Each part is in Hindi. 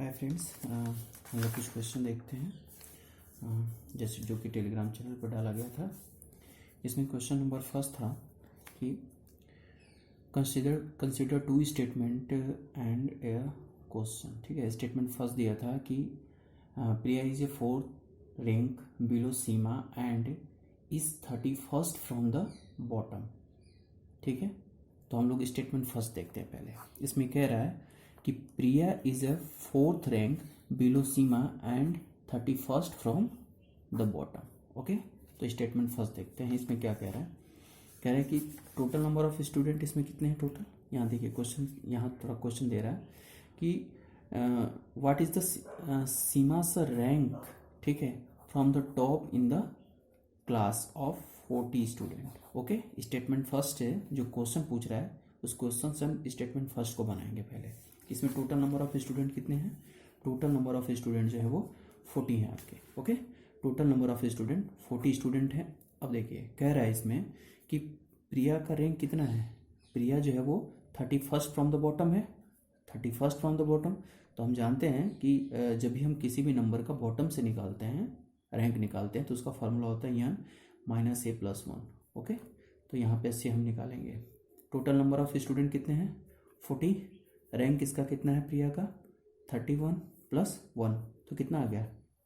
हाय फ्रेंड्स, हम लोग कुछ क्वेश्चन देखते हैं जैसे जो कि टेलीग्राम चैनल पर डाला गया था। इसमें क्वेश्चन नंबर फर्स्ट था कि consider two statement and a question. ठीक है, स्टेटमेंट फर्स्ट दिया था कि Priya is a 4th rank below Seema and is 31st from the bottom. ठीक है, तो हम लोग स्टेटमेंट फर्स्ट देखते हैं पहले। इसमें कह रहा है कि Priya is a 4th rank below Seema and 31st from the bottom. Okay, तो स्टेटमेंट फर्स्ट देखते हैं। इसमें क्या कह रहा है कि टोटल नंबर ऑफ स्टूडेंट इसमें कितने हैं टोटल। यहाँ देखिए क्वेश्चन, यहाँ थोड़ा क्वेश्चन दे रहा है कि what is the Sima's rank, ठीक है, from the top in the class of 40 student. Okay, statement first है जो क्वेश्चन पूछ रहा है, उस क्वेश्चन से हम स्टेटमेंट फर्स्ट को बनाएंगे पहले। इसमें टोटल नंबर ऑफ स्टूडेंट कितने हैं? टोटल नंबर ऑफ स्टूडेंट जो है वो 40 है आपके। Okay, total number of student 40 student है। अब देखिए कह रहा है इसमें कि प्रिया का रैंक कितना है। प्रिया जो है वो 31st फ्रॉम द बॉटम है। 31st फ्रॉम द बॉटम, तो हम जानते हैं कि जब भी हम किसी भी नंबर का बॉटम से निकालते हैं, रैंक निकालते हैं, तो उसका फॉर्मूला होता है n -a+1। ओके, तो यहाँ पे से हम निकालेंगे। टोटल नंबर ऑफ स्टूडेंट कितने हैं? 40। रैंक इसका कितना है प्रिया का? 31 + 1, तो कितना आ गया?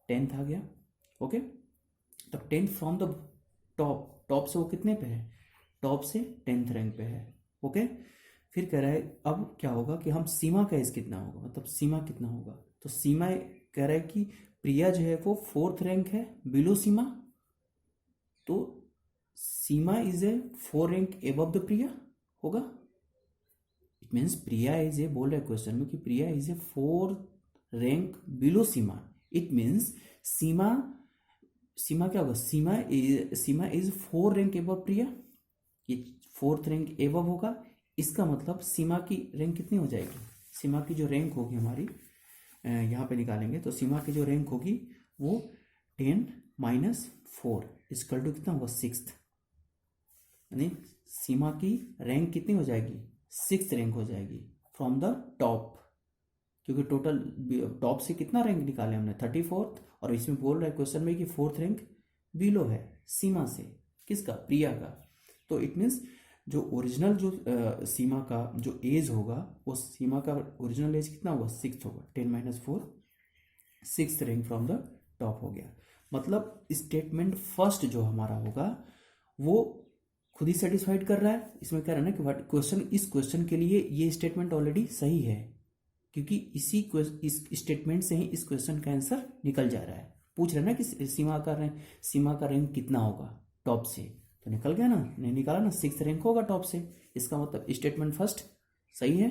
10th आ गया। ओके, तो 10th फ्रॉम द टॉप से वो कितने पे है? टॉप से 10th रैंक पे है। ओके, फिर कह रहा है अब क्या होगा कि हम सीमा का एज कितना होगा, मतलब सीमा कितना होगा। तो सीमा कह रहा है कि प्रिया जो है वो 4th रैंक है बिलो सीमा, तो Seema is a 4 rank above the Priya होगा। It means Priya is a, बोल रहा है क्वेश्चन में कि Priya is a 4 rank below Seema. It means Seema क्या होगा? Seema is 4 rank above Priya, ये 4th रैंक एबव होगा। इसका मतलब सीमा की रैंक कितनी हो जाएगी? सीमा की जो रैंक होगी हमारी यहाँ पे निकालेंगे, तो सीमा की जो रैंक होगी वो 10 - 4 इक्वल टू कितना होगा? 6th। यानी सीमा की रैंक कितनी हो जाएगी? 6th रैंक हो जाएगी फ्रॉम द टॉप, क्योंकि टोटल टॉप से कितना रैंक निकाले हमने? 34th। और इसमें बोल रहा है क्वेश्चन में कि 4th रैंक बिलो है सीमा से, किसका? प्रिया का। तो इट मीन्स जो ओरिजिनल जो सीमा का जो एज होगा, वो सीमा का ओरिजिनल एज कितना होगा? 6th होगा। 10 - 4 6th rank from the top हो गया। मतलब स्टेटमेंट फर्स्ट जो हमारा होगा वो खुद ही सेटिस्फाइड कर रहा है। इसमें कह रहा है ना कि इस क्वेश्चन के लिए ये स्टेटमेंट ऑलरेडी सही है, क्योंकि इस स्टेटमेंट से ही इस क्वेश्चन का आंसर निकल जा रहा है। पूछ रहा है ना कि सीमा का रैंक कितना होगा टॉप से, तो निकल गया ना, नहीं निकाला ना, 6th रैंक होगा टॉप से। इसका मतलब स्टेटमेंट फर्स्ट सही है।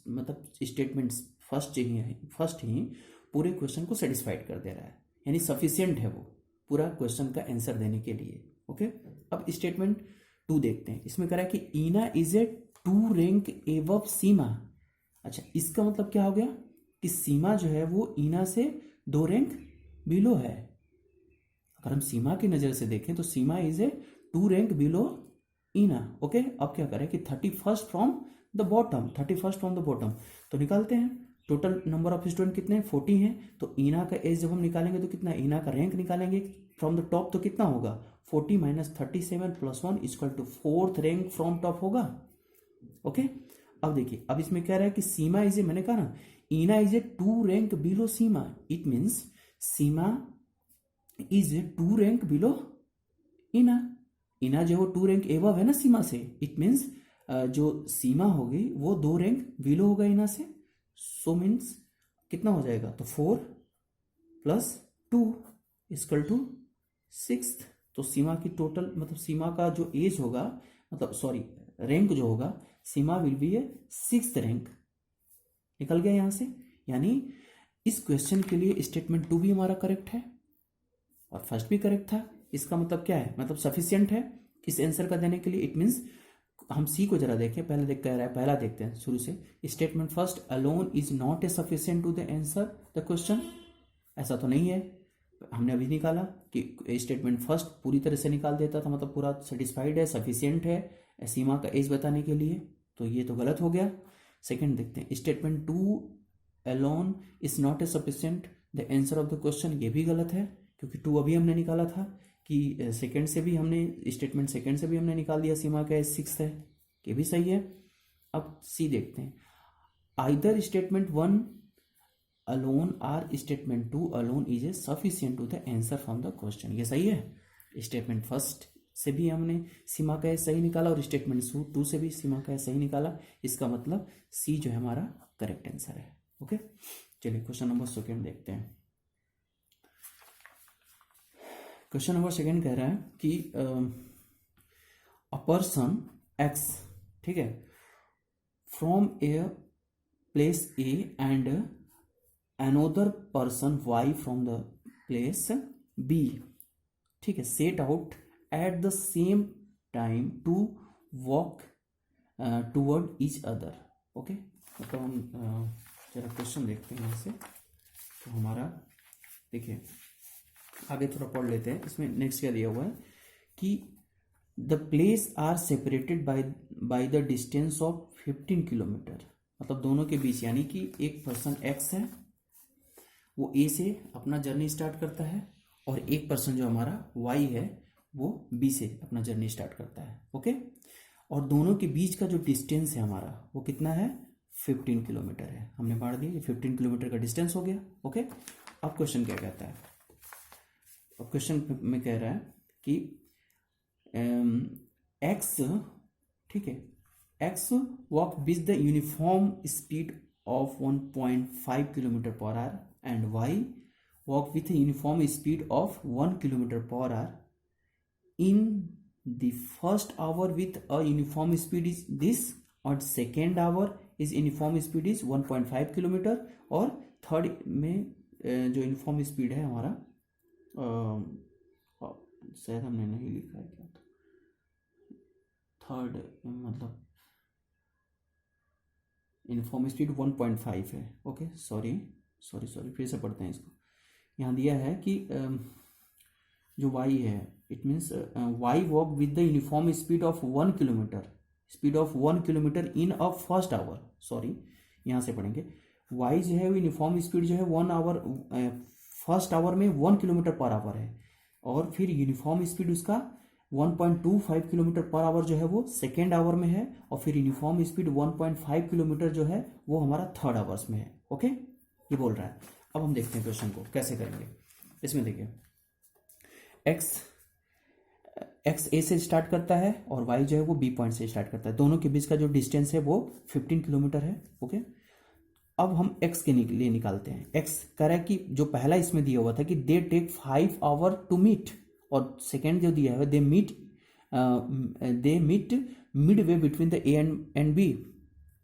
मतलब स्टेटमेंट फर्स्ट ही पूरे क्वेश्चन को सेटिस्फाइड कर दे रहा है, यानी सफिशियंट है वो पूरा क्वेश्चन का आंसर देने के लिए। ओके, अब स्टेटमेंट 2 देखते हैं। इसमें कह रहा है कि ईना इज ए 2 रैंक एबव सीमा। अच्छा, इसका मतलब क्या हो गया कि सीमा जो है वो ईना से 2 रैंक बिलो है। अगर हम सीमा की नज़र से देखें तो Seema is a 2 rank below Ina. Okay, अब क्या करें कि 31st from the bottom, 31st from the bottom, तो निकालते हैं। टोटल नंबर ऑफ स्टूडेंट कितने हैं? 40 हैं। तो ईना का एज जब हम निकालेंगे तो कितना? ईना का रैंक निकालेंगे फ्रॉम द टॉप, तो कितना होगा? 40 - 37 + 1 equal to 4th rank from top होगा। ओके, अब देखिए, अब इसमें कह रहा है कि सीमा इज ए, मैंने कहा ना, Ina is a 2 rank below Seema. It means Seema is a 2 rank below Ina. Ina जो वो 2 रैंक एबव है ना सीमा से। इट मीन्स जो सीमा होगी वो 2 रैंक बिलो होगा ईना से। सो मीन्स कितना हो जाएगा? तो 4 + 2 इक्वल टू 6th। तो सीमा की टोटल, मतलब सीमा का जो एज होगा, मतलब सॉरी रैंक जो होगा, Seema will be a 6th rank. निकल गया यहाँ से। यानी इस क्वेश्चन के लिए स्टेटमेंट 2 भी हमारा करेक्ट है और फर्स्ट भी करेक्ट था। इसका मतलब क्या है? मतलब सफिशियंट है इस आंसर का देने के लिए। इट मीन्स हम सी को जरा देखें, पहले कह रहा है, पहला देखते हैं शुरू से। Statement first alone is not a sufficient to the answer the question. ऐसा तो नहीं है, हमने अभी निकाला कि स्टेटमेंट फर्स्ट पूरी तरह से निकाल देता था, मतलब पूरा सेटिस्फाइड है, सफिशियंट है सीमा का एज बताने के लिए, तो ये तो गलत हो गया। सेकंड देखते हैं, statement 2 alone is not A sufficient the answer of the question, ये भी गलत है क्योंकि 2 अभी हमने निकाला था कि सेकंड से भी हमने स्टेटमेंट सेकंड से भी हमने निकाल दिया, सीमा का एज 6 है, ये भी सही है। अब सी देखते हैं, आइदर स्टेटमेंट 1 अलोन और statement 2 alone is a sufficient to the answer from the question, ये सही है। स्टेटमेंट फर्स्ट से भी हमने सीमा का एज सही निकाला और स्टेटमेंट 2 से भी सीमा का एज सही निकाला, इसका मतलब सी जो है हमारा करेक्ट आंसर है। ओके, चलिए क्वेश्चन नंबर सेकेंड देखते हैं। क्वेश्चन नंबर सेकेंड कह रहा है कि अ पर्सन एक्स, ठीक है, from a place A and another person Y from the place B, ठीक है, set out at the same time to walk toward each other. Okay, मतलब हम जरा क्वेश्चन देखते हैं यहाँ से, तो हमारा देखिए आगे थोड़ा पढ़ लेते हैं। इसमें नेक्स्ट क्या दिया हुआ है कि the place are separated by the distance of 15 kilometre, मतलब दोनों के बीच, यानी कि एक पर्सन एक्स है वो ए से अपना जर्नी स्टार्ट करता है और एक पर्सन जो हमारा वाई है वो बी से अपना जर्नी स्टार्ट करता है। ओके, और दोनों के बीच का जो डिस्टेंस है हमारा वो कितना है, 15 किलोमीटर है। हमने बांट दिया, ये 15 किलोमीटर का डिस्टेंस हो गया। ओके, अब क्वेश्चन क्या कहता है, अब क्वेश्चन में कह रहा है कि एक्स, ठीक है, X walk with the uniform speed of 1.5 kilometre per hour and Y walk with uniform speed of 1 kilometre per hour in the first hour with a uniform speed is this, और second hour is uniform speed is 1.5 kilometre, और थर्ड में जो यूनिफॉर्म स्पीड है हमारा शायद हमने नहीं लिखा है, क्या थर्ड मतलब यूनिफॉर्म स्पीड 1.5 है। ओके, सॉरी फिर से पढ़ते हैं इसको। यहाँ दिया है कि जो y है, it means y walk with the uniform speed of 1 kilometre in a first hour, sorry यहाँ से पढ़ेंगे, y जो है यूनिफॉर्म स्पीड जो है 1 आवर, फर्स्ट आवर में 1 किलोमीटर पर आवर है, और फिर यूनिफॉर्म स्पीड उसका 1.25 किलोमीटर पर आवर जो है वो सेकेंड आवर में है, और फिर यूनिफॉर्म स्पीड 1.5 किलोमीटर जो है वो हमारा थर्ड आवर्स में है। ओके, ये बोल रहा है। अब हम देखते हैं क्वेश्चन को कैसे करेंगे। इसमें देखिए एक्स ए से स्टार्ट करता है और वाई जो है वो बी पॉइंट से स्टार्ट करता है, दोनों के बीच का जो डिस्टेंस है वो 15 किलोमीटर है। ओके, अब हम एक्स के लिए निकालते हैं। एक्स कह रहा है कि जो पहला इसमें दिया हुआ था कि they take 5 hour to meet, और सेकेंड जो दिया है they meet mid way between the A and B,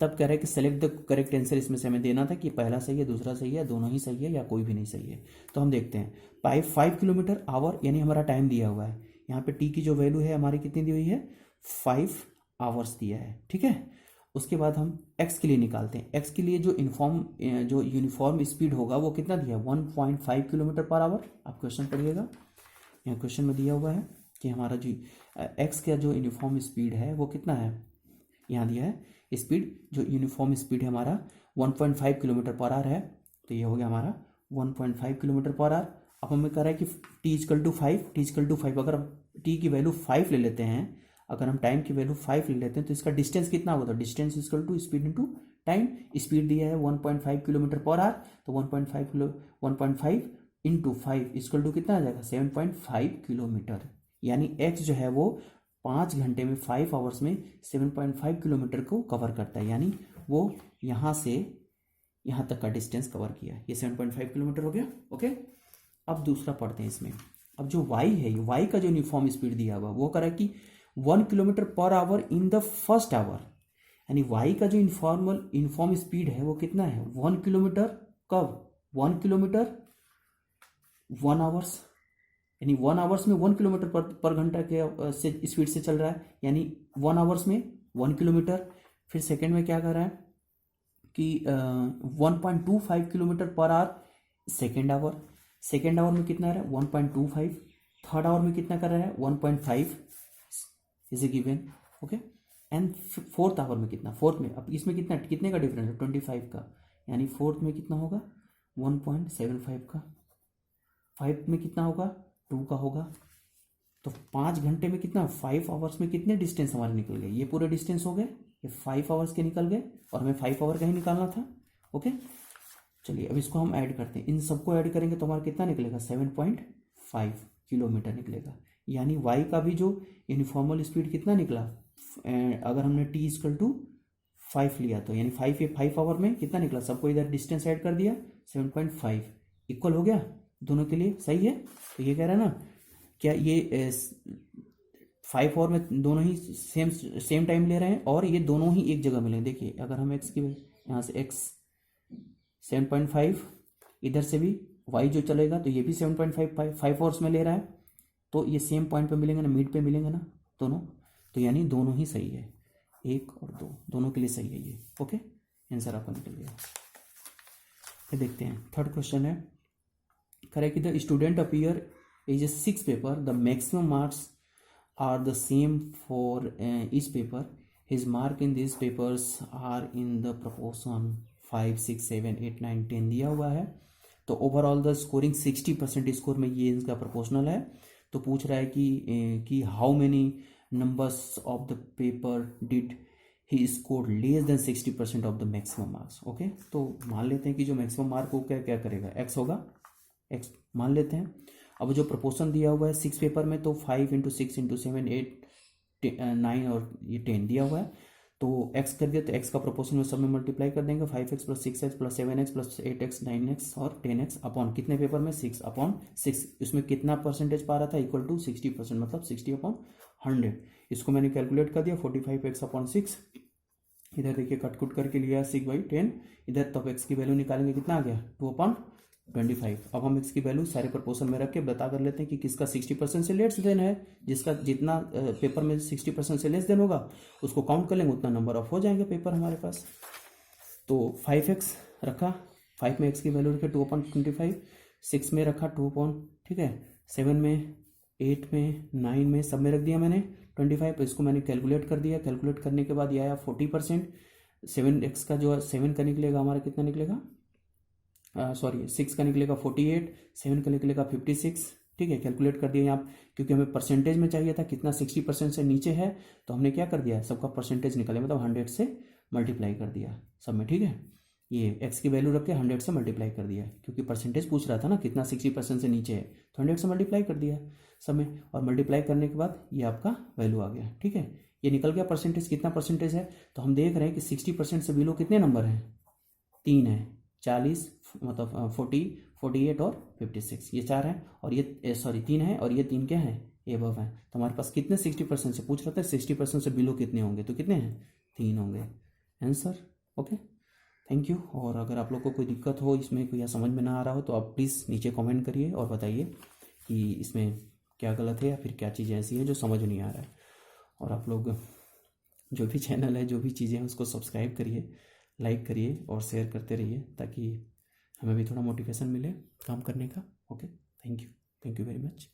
तब कह रहा है कि सेलेक्ट द करेक्ट आंसर। इसमें से हमें देना था कि पहला सही है, दूसरा सही है, दोनों ही सही है या कोई भी नहीं सही है। तो हम देखते हैं 5 किलोमीटर आवर, यानी हमारा टाइम दिया हुआ है यहाँ पे, टी की जो वैल्यू है हमारी कितनी दी हुई है, 5 आवर्स दिया है। ठीक है, उसके बाद हम एक्स के लिए निकालते हैं। एक्स के लिए जो यूनिफॉर्म स्पीड होगा वो कितना दिया है, 1.5 किलोमीटर पर आवर। आप क्वेश्चन पढ़िएगा, यहाँ क्वेश्चन में दिया हुआ है कि हमारा जो एक्स का जो यूनिफॉर्म स्पीड है वो कितना है, यहाँ दिया है स्पीड, जो यूनिफॉर्म स्पीड है हमारा 1.5 किलोमीटर पर आवर है, तो ये हो गया हमारा 1.5 किलोमीटर पर आवर। अब हमें कह रहा है कि टी इक्वल टू 5, अगर हम टी की वैल्यू 5 ले लेते हैं, अगर हम टाइम की वैल्यू 5 ले लेते हैं तो इसका डिस्टेंस कितना होगा, तो distance equal to speed into time. Speed दिया है 1.5 किलोमीटर पर आवर, तो 1.5 इंटू 5 इक्वल टू कितना आ जाएगा, 7.5 किलोमीटर। यानी एक्स जो है वो 5 घंटे में 5 आवर्स में 7.5 किलोमीटर को कवर करता है, यानी वो यहाँ से यहाँ तक का डिस्टेंस कवर किया, ये 7.5 किलोमीटर हो गया। ओके, अब दूसरा पढ़ते हैं इसमें। अब जो y है, y का जो यूनिफॉर्म स्पीड दिया हुआ वो कह रहा है कि 1 kilometre per our in the first hour, यानी y का जो यूनिफॉर्म स्पीड है वो कितना है, 1 किलोमीटर, कब, 1 किलोमीटर 1 आवर्स, यानी 1 आवर्स में 1 किलोमीटर पर घंटा के से स्पीड से चल रहा है, यानी 1 आवर्स में 1 किलोमीटर। फिर सेकेंड में क्या कर रहा है कि 1.25 kilometre per our second hour में कितना रहा है, 1.25। थर्ड आवर में कितना कर रहा है, 1.5 is a given. Okay, and fourth hour में कितना, फोर्थ में, अब इसमें कितने का डिफरेंस है, 25 का, यानी फोर्थ में कितना होगा 1.75 का, फाइव में कितना होगा 2 का होगा। तो 5 घंटे में कितना 5 आवर्स में कितने डिस्टेंस हमारे निकल गए, ये पूरे डिस्टेंस हो गए, ये 5 आवर्स के निकल गए और हमें 5 आवर का ही निकालना था। ओके चलिए अब इसको हम ऐड करते हैं, इन सबको ऐड करेंगे तो हमारा कितना निकलेगा 7.5 किलोमीटर निकलेगा। यानी वाई का भी जो यूनिफॉर्मल स्पीड कितना निकला, अगर हमने टी इक्वल टू 5 लिया तो यानी 5 आवर में कितना निकला, सबको इधर डिस्टेंस ऐड कर दिया 7.5 इक्वल हो गया दोनों के लिए, सही है। तो ये कह रहा है ना क्या ये 5 आवर में दोनों ही सेम टाइम ले रहे हैं और ये दोनों ही एक जगह मिलेंगे। देखिए अगर हम एक्स की यहाँ से एक्स 7.5 इधर से भी वाई जो चलेगा तो ये भी 7.5 आवर्स में ले रहा है, तो ये सेम पॉइंट पे मिलेंगे ना, मिड पे मिलेंगे ना दोनों, तो यानी दोनों ही सही है, 1 और 2 दोनों के लिए सही है ये। ओके आंसर आपका निकल गया। ये देखते हैं थर्ड क्वेश्चन है, correct the student appear is 6 paper, the maximum marks are the same for each paper, his mark in this papers are in the proportion 5, 6, 7, 8, 9, 10 दिया हुआ है। तो ओवरऑल द स्कोरिंग 60% स्कोर में ये इनका प्रोपोर्शनल है। तो पूछ रहा है कि how many numbers of the paper did he score less than 60% of the maximum marks. Okay तो मान लेते हैं कि जो मैक्सिमम मार्क हो क्या करेगा एक्स होगा, एक्स मान लेते हैं। अब जो प्रोपोर्शन दिया हुआ है 6 पेपर में तो 5 × 6 × 7 8 9 और ये 10 दिया हुआ है, तो x कर दिया तो x का प्रोपोर्शन में सब में मल्टीप्लाई कर देंगे 5x + 6x + 7x + 8x 9x और 10x अपॉन कितने पेपर में 6/6, इसमें कितना परसेंटेज पा रहा था इक्वल टू 60%, मतलब 60/100। इसको मैंने कैलकुलेट कर दिया 45x/6, इधर देखिए कट करके लिया 6/10, इधर तब x की वैल्यू निकालेंगे कितना आ गया 2/25। अब हम x की वैल्यू सारे प्रोपोर्शन में रख के बता कर लेते हैं कि किसका 60% से लेस देन है, जिसका जितना पेपर में 60% से लेस देन होगा उसको काउंट कर लेंगे, उतना नंबर ऑफ हो जाएंगे पेपर हमारे पास। तो 5x रखा, 5 में x की वैल्यू रखे 2/25, 6 में रखा 2, ठीक है, 7 में 8 में 9 में सब में रख दिया मैंने 25। तो इसको मैंने कैलकुलेट कर दिया, कैलकुलेट करने के बाद ये आया 40%। 7x का जो 7 का निकलेगा हमारा कितना निकलेगा, सॉरी 6 का निकलेगा 48, 7 का निकलेगा 56, ठीक है। कैलकुलेट कर दिया यहाँ, क्योंकि हमें परसेंटेज में चाहिए था कितना 60% से नीचे है, तो हमने क्या कर दिया सबका परसेंटेज निकाले, मतलब 100 से मल्टीप्लाई कर दिया सब में, ठीक है। ये x की वैल्यू रख के 100 से मल्टीप्लाई कर दिया, क्योंकि परसेंटेज पूछ रहा था ना कितना 60% से नीचे है, तो 100 से मल्टीप्लाई कर दिया सब में, और मल्टीप्लाई करने के बाद ये आपका वैल्यू आ गया, ठीक है। ये निकल गया परसेंटेज, कितना परसेंटेज है, तो हम देख रहे हैं कि 60% से बिलो कितने नंबर हैं, 3 है, 40 मतलब 40, 48 और 56, ये 4 हैं, और ये सॉरी 3 है और ये 3 क्या है एबव है। तो हमारे पास कितने 60% से पूछ रहा था, 60% से बिलो कितने होंगे, तो कितने हैं 3 होंगे आंसर। Okay thank you. और अगर आप लोग को कोई दिक्कत हो इसमें, कोई या समझ में ना आ रहा हो, तो आप प्लीज़ नीचे कमेंट करिए और बताइए कि इसमें क्या गलत है या फिर क्या चीज़ें ऐसी हैं जो समझ नहीं आ रहा है। और आप लोग जो भी चैनल है, जो भी चीज़ें हैं, उसको सब्सक्राइब करिए, लाइक करिए और शेयर करते रहिए, ताकि हमें भी थोड़ा मोटिवेशन मिले काम करने का। Okay thank you very much.